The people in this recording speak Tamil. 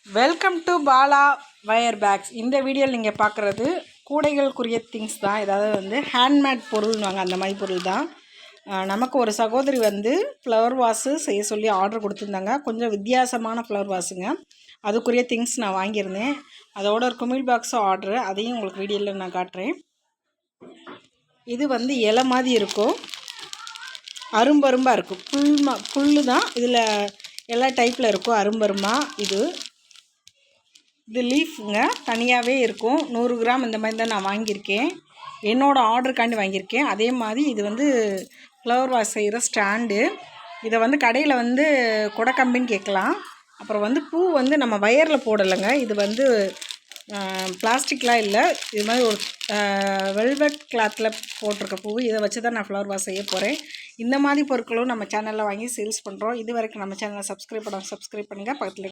Welcome to Bala wire bags. இந்த வீடியோவில் நீங்கள் பார்க்குறது கூடைகளுக்குரிய திங்ஸ் தான். ஏதாவது ஹேண்ட்மேட் பொருள்வாங்க, அந்த மாதிரி பொருள் தான். நமக்கு ஒரு சகோதரி ஃப்ளவர் வாஷு செய்ய சொல்லி ஆர்டர் கொடுத்துருந்தாங்க. கொஞ்சம் வித்தியாசமான ஃப்ளவர் வாஷுங்க. அதுக்குரிய திங்ஸ் நான் வாங்கியிருந்தேன். அதோட ஒரு குமிழ் பாக்ஸும் ஆர்டரு, அதையும் உங்களுக்கு வீடியோவில் நான் காட்டுறேன். இது இலை மாதிரி இருக்கும், அரும்பரும்பாக இருக்கும். புல்லு தான் இதில் எல்லா டைப்பில் இருக்கும். அரும்பரும்பாக இது லீஃபுங்க, தனியாகவே இருக்கும். 100 கிராம் இந்த மாதிரி தான் நான் வாங்கியிருக்கேன். என்னோடய ஆர்டருக்காண்டி வாங்கியிருக்கேன். அதே மாதிரி இது ஃப்ளவர் வாஷ் செய்கிற ஸ்டாண்டு. இதை கடையில் கொடைக்கம்பின்னு கேட்கலாம். அப்புறம் பூ நம்ம வயரில் போடலைங்க. இது பிளாஸ்டிக்லாம் இல்லை. இது மாதிரி ஒரு வெல்வெட் கிளாத்தில் போட்டிருக்க பூ. இதை வச்சு தான் நான் ஃப்ளவர் வாஷ் செய்ய போகிறேன். இந்த மாதிரி பொருட்களும் நம்ம சேனலில் வாங்கி சேல்ஸ் பண்ணுறோம். இது வரைக்கும் நம்ம சேனலை சப்ஸ்கிரைப் பண்ணுங்கள். பக்கத்தில்